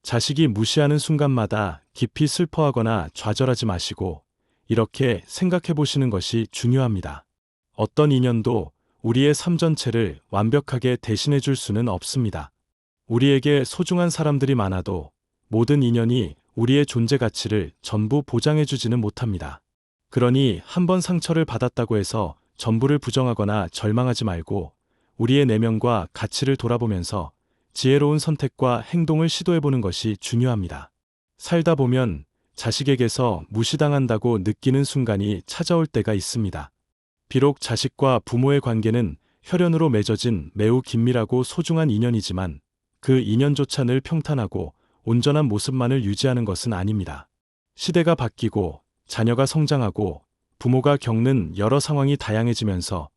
자식이 무시하는 순간마다 깊이 슬퍼하거나 좌절하지 마시고 이렇게 생각해 보시는 것이 중요합니다. 어떤 인연도 우리의 삶 전체를 완벽하게 대신해 줄 수는 없습니다. 우리에게 소중한 사람들이 많아도 모든 인연이 우리의 존재 가치를 전부 보장해 주지는 못합니다. 그러니 한번 상처를 받았다고 해서 전부를 부정하거나 절망하지 말고 우리의 내면과 가치를 돌아보면서 지혜로운 선택과 행동을 시도해보는 것이 중요합니다. 살다 보면 자식에게서 무시당한다고 느끼는 순간이 찾아올 때가 있습니다. 비록 자식과 부모의 관계는 혈연으로 맺어진 매우 긴밀하고 소중한 인연이지만 그 인연조차 늘 평탄하고 온전한 모습만을 유지하는 것은 아닙니다. 시대가 바뀌고 자녀가 성장하고 부모가 겪는 여러 상황이 다양해지면서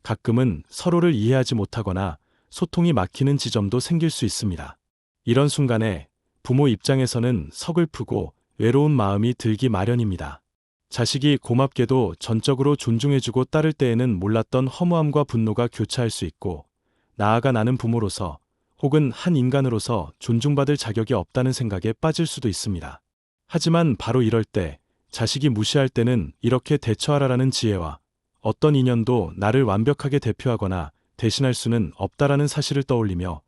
가끔은 서로를 이해하지 못하거나 소통이 막히는 지점도 생길 수 있습니다. 이런 순간에 부모 입장에서는 서글프고 외로운 마음이 들기 마련입니다. 자식이 고맙게도 전적으로 존중해주고 따를 때에는 몰랐던 허무함과 분노가 교차할 수 있고, 나아가 나는 부모로서 혹은 한 인간으로서 존중받을 자격이 없다는 생각에 빠질 수도 있습니다. 하지만 바로 이럴 때, 자식이 무시할 때는 이렇게 대처하라라는 지혜와 어떤 인연도 나를 완벽하게 대표하거나 대신할 수는 없다라는 사실을 떠올리며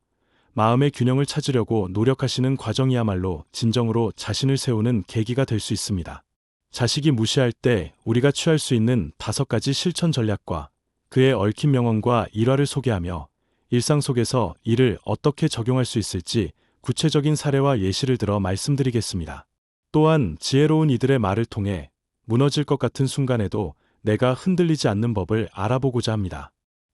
마음의 균형을 찾으려고 노력하시는 과정이야말로 진정으로 자신을 세우는 계기가 될 수 있습니다. 자식이 무시할 때 우리가 취할 수 있는 5가지 실천 전략과 그의 얽힌 명언과 일화를 소개하며 일상 속에서 이를 어떻게 적용할 수 있을지 구체적인 사례와 예시를 들어 말씀드리겠습니다. 또한 지혜로운 이들의 말을 통해 무너질 것 같은 순간에도 내가 흔들리지 않는 법을 알아보고자 합니다.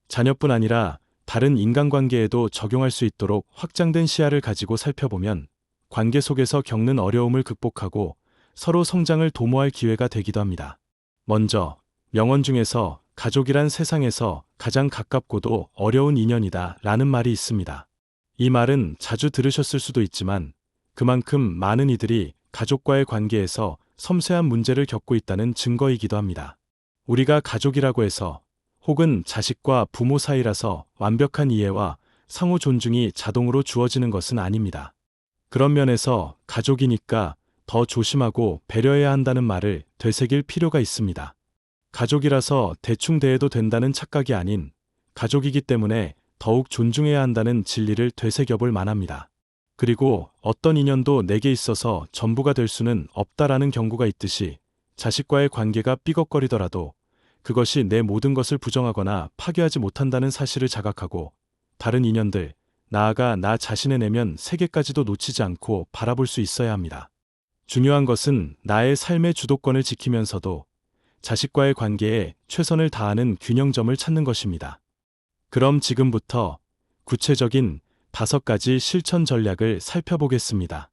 자녀뿐 아니라 다른 인간관계에도 적용할 수 있도록 확장된 시야를 가지고 살펴보면 관계 속에서 겪는 어려움을 극복하고 서로 성장을 도모할 기회가 되기도 합니다. 먼저, 명언 중에서 가족이란 세상에서 가장 가깝고도 어려운 인연이다 라는 말이 있습니다. 이 말은 자주 들으셨을 수도 있지만 그만큼 많은 이들이 가족과의 관계에서 섬세한 문제를 겪고 있다는 증거이기도 합니다. 우리가 가족이라고 해서 혹은 자식과 부모 사이라서 완벽한 이해와 상호 존중이 자동으로 주어지는 것은 아닙니다. 그런 면에서 가족이니까 더 조심하고 배려해야 한다는 말을 되새길 필요가 있습니다. 가족이라서 대충 대해도 된다는 착각이 아닌 가족이기 때문에 더욱 존중해야 한다는 진리를 되새겨볼 만합니다. 그리고 어떤 인연도 내게 있어서 전부가 될 수는 없다라는 경고가 있듯이 자식과의 관계가 삐걱거리더라도 그것이 내 모든 것을 부정하거나 파괴하지 못한다는 사실을 자각하고 다른 인연들, 나아가 나 자신의 내면 세계까지도 놓치지 않고 바라볼 수 있어야 합니다. 중요한 것은 나의 삶의 주도권을 지키면서도 자식과의 관계에 최선을 다하는 균형점을 찾는 것입니다. 그럼 지금부터 구체적인 5가지 실천 전략을 살펴보겠습니다.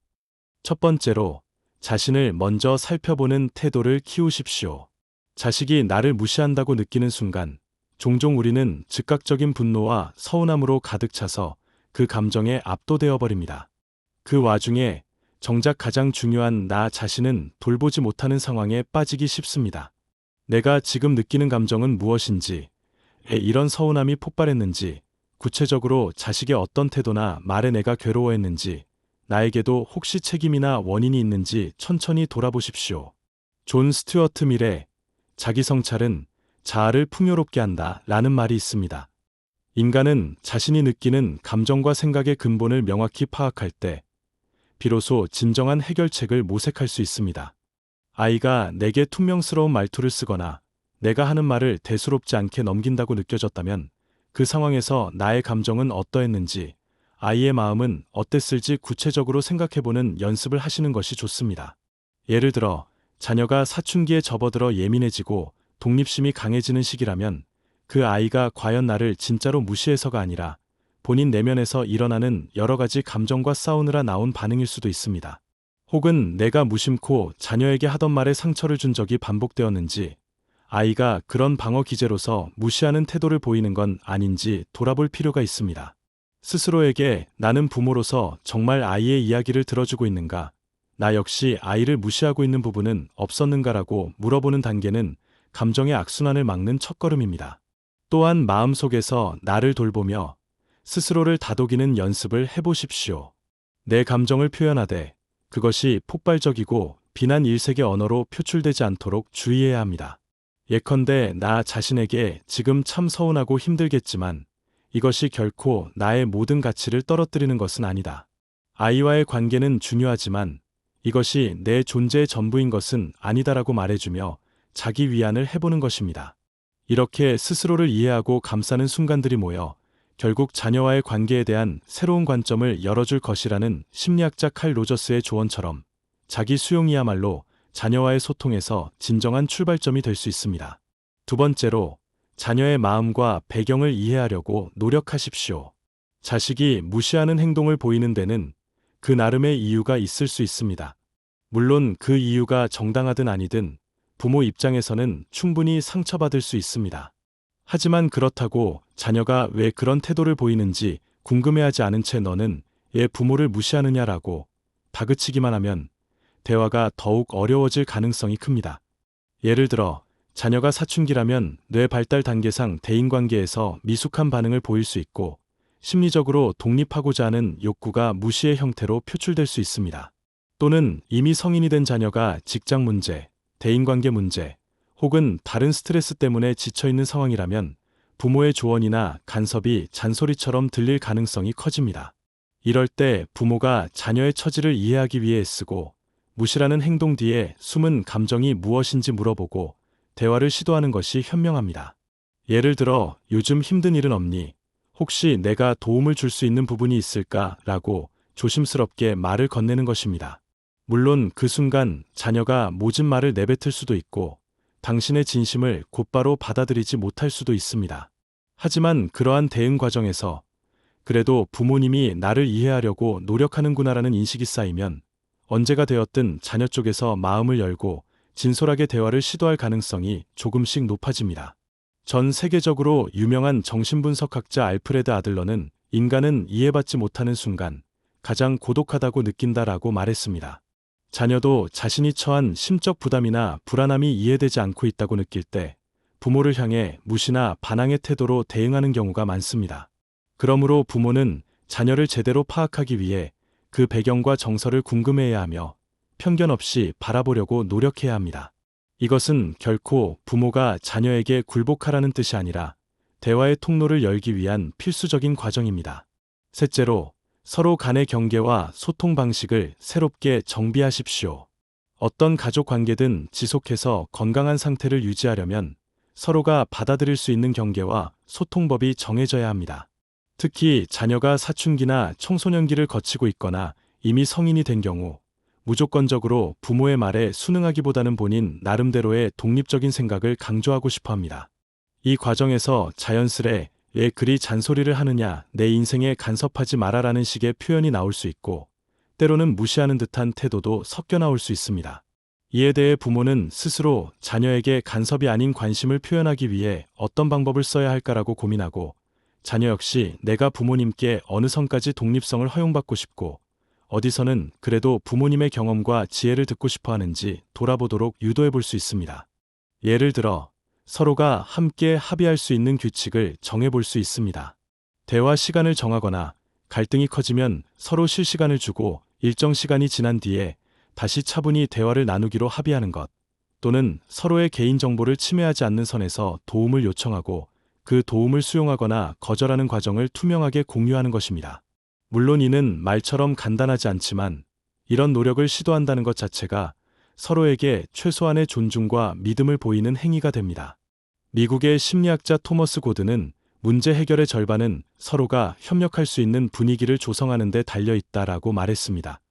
첫 번째로, 자신을 먼저 살펴보는 태도를 키우십시오. 자식이 나를 무시한다고 느끼는 순간, 종종 우리는 즉각적인 분노와 서운함으로 가득 차서 그 감정에 압도되어 버립니다. 그 와중에 정작 가장 중요한 나 자신은 돌보지 못하는 상황에 빠지기 쉽습니다. 내가 지금 느끼는 감정은 무엇인지, 왜 이런 서운함이 폭발했는지, 구체적으로 자식의 어떤 태도나 말에 내가 괴로워했는지, 나에게도 혹시 책임이나 원인이 있는지 천천히 돌아보십시오. 존 스튜어트 밀의 자기 성찰은 자아를 풍요롭게 한다 라는 말이 있습니다. 인간은 자신이 느끼는 감정과 생각의 근본을 명확히 파악할 때 비로소 진정한 해결책을 모색할 수 있습니다. 아이가 내게 퉁명스러운 말투를 쓰거나 내가 하는 말을 대수롭지 않게 넘긴다고 느껴졌다면 그 상황에서 나의 감정은 어떠했는지, 아이의 마음은 어땠을지 구체적으로 생각해보는 연습을 하시는 것이 좋습니다. 예를 들어 자녀가 사춘기에 접어들어 예민해지고 독립심이 강해지는 시기라면 그 아이가 과연 나를 진짜로 무시해서가 아니라 본인 내면에서 일어나는 여러 가지 감정과 싸우느라 나온 반응일 수도 있습니다. 혹은 내가 무심코 자녀에게 하던 말에 상처를 준 적이 반복되었는지, 아이가 그런 방어 기제로서 무시하는 태도를 보이는 건 아닌지 돌아볼 필요가 있습니다. 스스로에게 나는 부모로서 정말 아이의 이야기를 들어주고 있는가, 나 역시 아이를 무시하고 있는 부분은 없었는가라고 물어보는 단계는 감정의 악순환을 막는 첫걸음입니다. 또한 마음속에서 나를 돌보며 스스로를 다독이는 연습을 해보십시오. 내 감정을 표현하되 그것이 폭발적이고 비난 일색의 언어로 표출되지 않도록 주의해야 합니다. 예컨대 나 자신에게 지금 참 서운하고 힘들겠지만 이것이 결코 나의 모든 가치를 떨어뜨리는 것은 아니다. 아이와의 관계는 중요하지만 이것이 내 존재의 전부인 것은 아니다라고 말해주며 자기 위안을 해보는 것입니다. 이렇게 스스로를 이해하고 감싸는 순간들이 모여 결국 자녀와의 관계에 대한 새로운 관점을 열어줄 것이라는 심리학자 칼 로저스의 조언처럼 자기 수용이야말로 자녀와의 소통에서 진정한 출발점이 될 수 있습니다. 두 번째로, 자녀의 마음과 배경을 이해하려고 노력하십시오. 자식이 무시하는 행동을 보이는 데는 그 나름의 이유가 있을 수 있습니다. 물론 그 이유가 정당하든 아니든 부모 입장에서는 충분히 상처받을 수 있습니다. 하지만 그렇다고 자녀가 왜 그런 태도를 보이는지 궁금해하지 않은 채 너는 얘 부모를 무시하느냐라고 다그치기만 하면 대화가 더욱 어려워질 가능성이 큽니다. 예를 들어 자녀가 사춘기라면 뇌 발달 단계상 대인관계에서 미숙한 반응을 보일 수 있고 심리적으로 독립하고자 하는 욕구가 무시의 형태로 표출될 수 있습니다. 또는 이미 성인이 된 자녀가 직장 문제, 대인관계 문제, 혹은 다른 스트레스 때문에 지쳐있는 상황이라면 부모의 조언이나 간섭이 잔소리처럼 들릴 가능성이 커집니다. 이럴 때 부모가 자녀의 처지를 이해하기 위해 애쓰고 무시라는 행동 뒤에 숨은 감정이 무엇인지 물어보고 대화를 시도하는 것이 현명합니다. 예를 들어 요즘 힘든 일은 없니? 혹시 내가 도움을 줄 수 있는 부분이 있을까? 라고 조심스럽게 말을 건네는 것입니다. 물론 그 순간 자녀가 모진 말을 내뱉을 수도 있고 당신의 진심을 곧바로 받아들이지 못할 수도 있습니다. 하지만 그러한 대응 과정에서 그래도 부모님이 나를 이해하려고 노력하는구나라는 인식이 쌓이면 언제가 되었든 자녀 쪽에서 마음을 열고 진솔하게 대화를 시도할 가능성이 조금씩 높아집니다. 전 세계적으로 유명한 정신분석학자 알프레드 아들러는 인간은 이해받지 못하는 순간 가장 고독하다고 느낀다라고 말했습니다. 자녀도 자신이 처한 심적 부담이나 불안함이 이해되지 않고 있다고 느낄 때 부모를 향해 무시나 반항의 태도로 대응하는 경우가 많습니다. 그러므로 부모는 자녀를 제대로 파악하기 위해 그 배경과 정서를 궁금해해야 하며 편견 없이 바라보려고 노력해야 합니다. 이것은 결코 부모가 자녀에게 굴복하라는 뜻이 아니라 대화의 통로를 열기 위한 필수적인 과정입니다. 셋째로, 서로 간의 경계와 소통 방식을 새롭게 정비하십시오. 어떤 가족 관계든 지속해서 건강한 상태를 유지하려면 서로가 받아들일 수 있는 경계와 소통법이 정해져야 합니다. 특히 자녀가 사춘기나 청소년기를 거치고 있거나 이미 성인이 된 경우 무조건적으로 부모의 말에 순응하기보다는 본인 나름대로의 독립적인 생각을 강조하고 싶어 합니다. 이 과정에서 자연스레 왜 그리 잔소리를 하느냐, 내 인생에 간섭하지 마라라는 식의 표현이 나올 수 있고 때로는 무시하는 듯한 태도도 섞여 나올 수 있습니다. 이에 대해 부모는 스스로 자녀에게 간섭이 아닌 관심을 표현하기 위해 어떤 방법을 써야 할까라고 고민하고 자녀 역시 내가 부모님께 어느 선까지 독립성을 허용받고 싶고 어디서는 그래도 부모님의 경험과 지혜를 듣고 싶어 하는지 돌아보도록 유도해 볼 수 있습니다. 예를 들어 서로가 함께 합의할 수 있는 규칙을 정해 볼 수 있습니다. 대화 시간을 정하거나 갈등이 커지면 서로 쉴 시간을 주고 일정 시간이 지난 뒤에 다시 차분히 대화를 나누기로 합의하는 것, 또는 서로의 개인정보를 침해하지 않는 선에서 도움을 요청하고 그 도움을 수용하거나 거절하는 과정을 투명하게 공유하는 것입니다. 물론 이는 말처럼 간단하지 않지만 이런 노력을 시도한다는 것 자체가 서로에게 최소한의 존중과 믿음을 보이는 행위가 됩니다. 미국의 심리학자 토머스 고든은 문제 해결의 절반은 서로가 협력할 수 있는 분위기를 조성하는 데 달려 있다라고 말했습니다.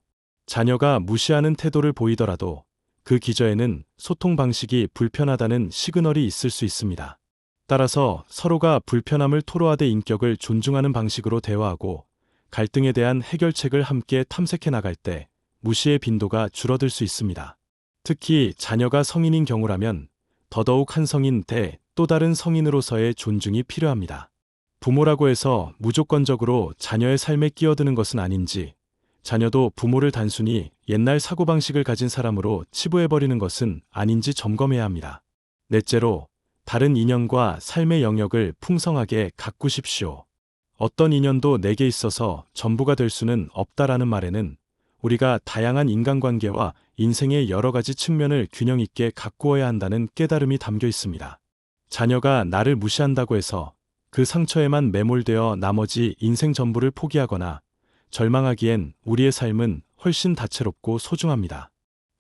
자녀가 무시하는 태도를 보이더라도 그 기저에는 소통 방식이 불편하다는 시그널이 있을 수 있습니다. 따라서 서로가 불편함을 토로하되 인격을 존중하는 방식으로 대화하고 갈등에 대한 해결책을 함께 탐색해 나갈 때 무시의 빈도가 줄어들 수 있습니다. 특히 자녀가 성인인 경우라면 더더욱 한 성인 대 또 다른 성인으로서의 존중이 필요합니다. 부모라고 해서 무조건적으로 자녀의 삶에 끼어드는 것은 아닌지, 자녀도 부모를 단순히 옛날 사고방식을 가진 사람으로 치부해버리는 것은 아닌지 점검해야 합니다. 넷째로, 다른 인연과 삶의 영역을 풍성하게 가꾸십시오. 어떤 인연도 내게 있어서 전부가 될 수는 없다라는 말에는 우리가 다양한 인간관계와 인생의 여러 가지 측면을 균형 있게 가꾸어야 한다는 깨달음이 담겨 있습니다. 자녀가 나를 무시한다고 해서 그 상처에만 매몰되어 나머지 인생 전부를 포기하거나 절망하기엔 우리의 삶은 훨씬 다채롭고 소중합니다.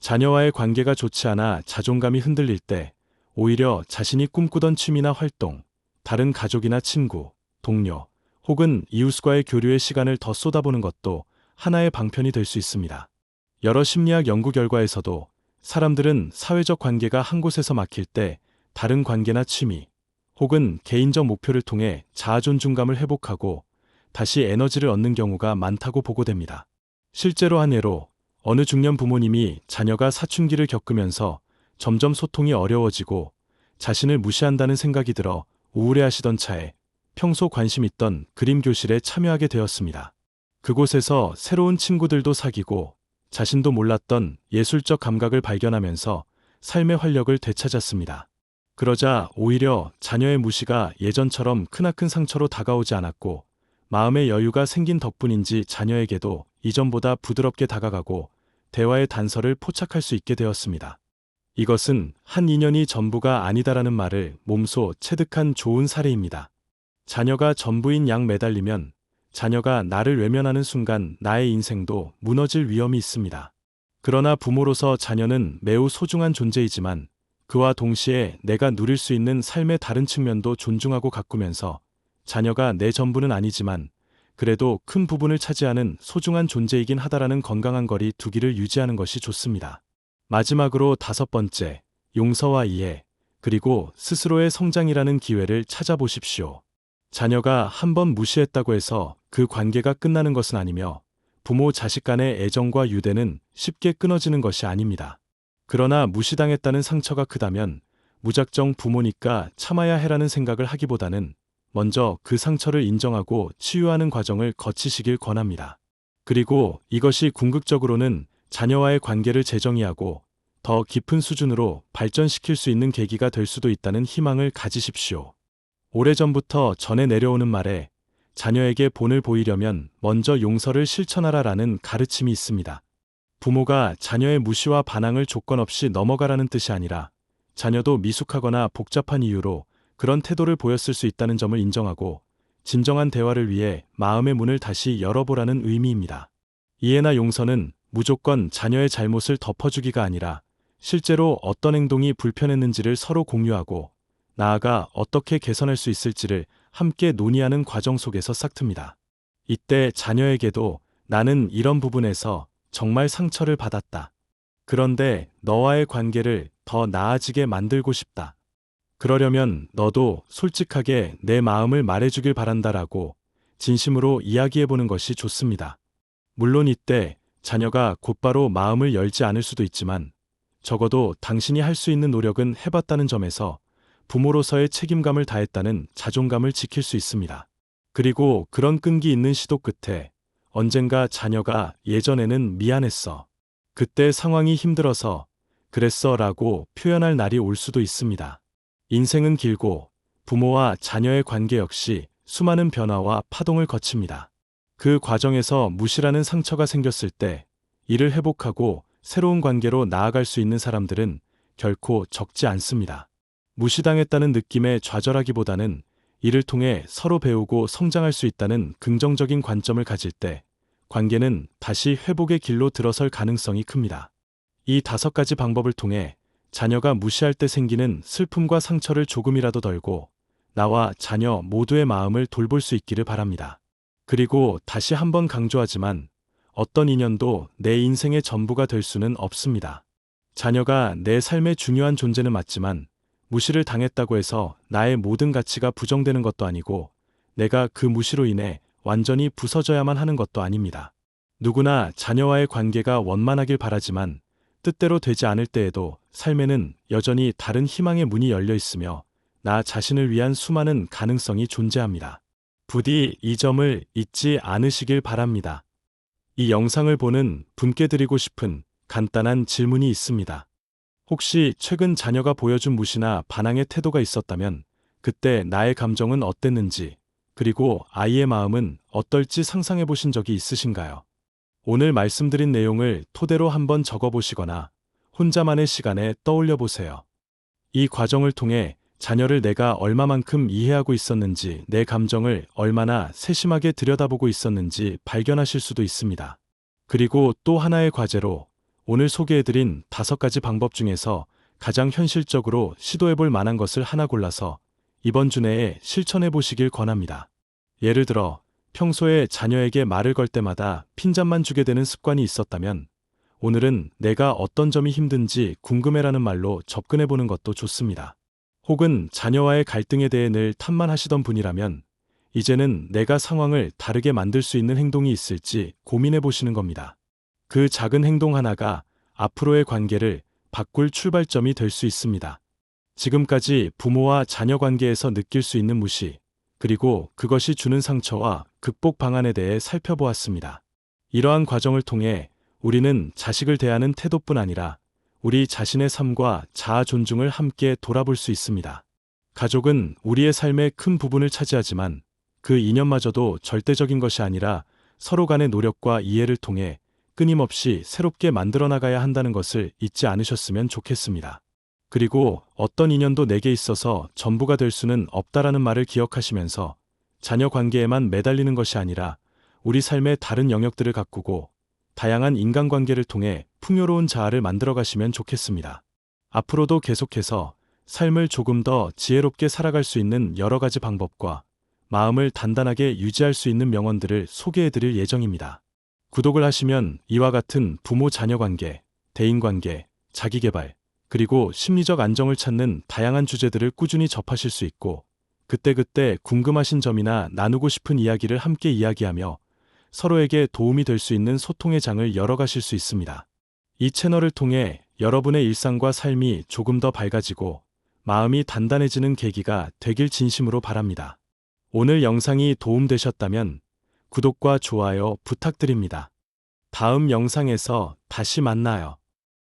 자녀와의 관계가 좋지 않아 자존감이 흔들릴 때 오히려 자신이 꿈꾸던 취미나 활동, 다른 가족이나 친구, 동료, 혹은 이웃과의 교류의 시간을 더 쏟아보는 것도 하나의 방편이 될 수 있습니다. 여러 심리학 연구 결과에서도 사람들은 사회적 관계가 한 곳에서 막힐 때 다른 관계나 취미, 혹은 개인적 목표를 통해 자아존중감을 회복하고 다시 에너지를 얻는 경우가 많다고 보고됩니다. 실제로 한 예로 어느 중년 부모님이 자녀가 사춘기를 겪으면서 점점 소통이 어려워지고 자신을 무시한다는 생각이 들어 우울해하시던 차에 평소 관심 있던 그림 교실에 참여하게 되었습니다. 그곳에서 새로운 친구들도 사귀고 자신도 몰랐던 예술적 감각을 발견하면서 삶의 활력을 되찾았습니다. 그러자 오히려 자녀의 무시가 예전처럼 크나큰 상처로 다가오지 않았고 마음의 여유가 생긴 덕분인지 자녀에게도 이전보다 부드럽게 다가가고 대화의 단서를 포착할 수 있게 되었습니다. 이것은 한 인연이 전부가 아니다라는 말을 몸소 체득한 좋은 사례입니다. 자녀가 전부인 양 매달리면 자녀가 나를 외면하는 순간 나의 인생도 무너질 위험이 있습니다. 그러나 부모로서 자녀는 매우 소중한 존재이지만 그와 동시에 내가 누릴 수 있는 삶의 다른 측면도 존중하고 가꾸면서 자녀가 내 전부는 아니지만 그래도 큰 부분을 차지하는 소중한 존재이긴 하다라는 건강한 거리 두기를 유지하는 것이 좋습니다. 마지막으로 5번째, 용서와 이해, 그리고 스스로의 성장이라는 기회를 찾아보십시오. 자녀가 한 번 무시했다고 해서 그 관계가 끝나는 것은 아니며 부모 자식 간의 애정과 유대는 쉽게 끊어지는 것이 아닙니다. 그러나 무시당했다는 상처가 크다면 무작정 부모니까 참아야 해라는 생각을 하기보다는 먼저 그 상처를 인정하고 치유하는 과정을 거치시길 권합니다. 그리고 이것이 궁극적으로는 자녀와의 관계를 재정의하고 더 깊은 수준으로 발전시킬 수 있는 계기가 될 수도 있다는 희망을 가지십시오. 오래전부터 전해 내려오는 말에 자녀에게 본을 보이려면 먼저 용서를 실천하라라는 가르침이 있습니다. 부모가 자녀의 무시와 반항을 조건 없이 넘어가라는 뜻이 아니라 자녀도 미숙하거나 복잡한 이유로 그런 태도를 보였을 수 있다는 점을 인정하고 진정한 대화를 위해 마음의 문을 다시 열어보라는 의미입니다. 이해나 용서는 무조건 자녀의 잘못을 덮어주기가 아니라 실제로 어떤 행동이 불편했는지를 서로 공유하고 나아가 어떻게 개선할 수 있을지를 함께 논의하는 과정 속에서 싹틉니다. 이때 자녀에게도 나는 이런 부분에서 정말 상처를 받았다. 그런데 너와의 관계를 더 나아지게 만들고 싶다. 그러려면 너도 솔직하게 내 마음을 말해주길 바란다라고 진심으로 이야기해보는 것이 좋습니다. 물론 이때 자녀가 곧바로 마음을 열지 않을 수도 있지만 적어도 당신이 할 수 있는 노력은 해봤다는 점에서 부모로서의 책임감을 다했다는 자존감을 지킬 수 있습니다. 그리고 그런 끈기 있는 시도 끝에 언젠가 자녀가 예전에는 미안했어. 그때 상황이 힘들어서 그랬어 라고 표현할 날이 올 수도 있습니다. 인생은 길고 부모와 자녀의 관계 역시 수많은 변화와 파동을 거칩니다. 그 과정에서 무시라는 상처가 생겼을 때 이를 회복하고 새로운 관계로 나아갈 수 있는 사람들은 결코 적지 않습니다. 무시당했다는 느낌에 좌절하기보다는 이를 통해 서로 배우고 성장할 수 있다는 긍정적인 관점을 가질 때 관계는 다시 회복의 길로 들어설 가능성이 큽니다. 이 5가지 방법을 통해 자녀가 무시할 때 생기는 슬픔과 상처를 조금이라도 덜고 나와 자녀 모두의 마음을 돌볼 수 있기를 바랍니다. 그리고 다시 한번 강조하지만 어떤 인연도 내 인생의 전부가 될 수는 없습니다. 자녀가 내 삶의 중요한 존재는 맞지만 무시를 당했다고 해서 나의 모든 가치가 부정되는 것도 아니고 내가 그 무시로 인해 완전히 부서져야만 하는 것도 아닙니다. 누구나 자녀와의 관계가 원만하길 바라지만 뜻대로 되지 않을 때에도 삶에는 여전히 다른 희망의 문이 열려 있으며 나 자신을 위한 수많은 가능성이 존재합니다. 부디 이 점을 잊지 않으시길 바랍니다. 이 영상을 보는 분께 드리고 싶은 간단한 질문이 있습니다. 혹시 최근 자녀가 보여준 무시나 반항의 태도가 있었다면 그때 나의 감정은 어땠는지, 그리고 아이의 마음은 어떨지 상상해 보신 적이 있으신가요? 오늘 말씀드린 내용을 토대로 한번 적어보시거나 혼자만의 시간에 떠올려 보세요. 이 과정을 통해 자녀를 내가 얼마만큼 이해하고 있었는지, 내 감정을 얼마나 세심하게 들여다보고 있었는지 발견하실 수도 있습니다. 그리고 또 하나의 과제로 오늘 소개해드린 5가지 방법 중에서 가장 현실적으로 시도해볼 만한 것을 하나 골라서 이번 주 내에 실천해 보시길 권합니다. 예를 들어 평소에 자녀에게 말을 걸 때마다 핀잔만 주게 되는 습관이 있었다면 오늘은 내가 어떤 점이 힘든지 궁금해라는 말로 접근해 보는 것도 좋습니다. 혹은 자녀와의 갈등에 대해 늘 탓만 하시던 분이라면 이제는 내가 상황을 다르게 만들 수 있는 행동이 있을지 고민해 보시는 겁니다. 그 작은 행동 하나가 앞으로의 관계를 바꿀 출발점이 될 수 있습니다. 지금까지 부모와 자녀 관계에서 느낄 수 있는 무시, 그리고 그것이 주는 상처와 극복 방안에 대해 살펴보았습니다. 이러한 과정을 통해 우리는 자식을 대하는 태도뿐 아니라 우리 자신의 삶과 자아 존중을 함께 돌아볼 수 있습니다. 가족은 우리의 삶의 큰 부분을 차지하지만 그 이념마저도 절대적인 것이 아니라 서로 간의 노력과 이해를 통해 끊임없이 새롭게 만들어 나가야 한다는 것을 잊지 않으셨으면 좋겠습니다. 그리고 어떤 인연도 내게 있어서 전부가 될 수는 없다라는 말을 기억하시면서 자녀 관계에만 매달리는 것이 아니라 우리 삶의 다른 영역들을 가꾸고 다양한 인간관계를 통해 풍요로운 자아를 만들어 가시면 좋겠습니다. 앞으로도 계속해서 삶을 조금 더 지혜롭게 살아갈 수 있는 여러 가지 방법과 마음을 단단하게 유지할 수 있는 명언들을 소개해 드릴 예정입니다. 구독을 하시면 이와 같은 부모-자녀 관계, 대인관계, 자기개발, 그리고 심리적 안정을 찾는 다양한 주제들을 꾸준히 접하실 수 있고 그때그때 궁금하신 점이나 나누고 싶은 이야기를 함께 이야기하며 서로에게 도움이 될 수 있는 소통의 장을 열어가실 수 있습니다. 이 채널을 통해 여러분의 일상과 삶이 조금 더 밝아지고 마음이 단단해지는 계기가 되길 진심으로 바랍니다. 오늘 영상이 도움되셨다면 구독과 좋아요 부탁드립니다. 다음 영상에서 다시 만나요.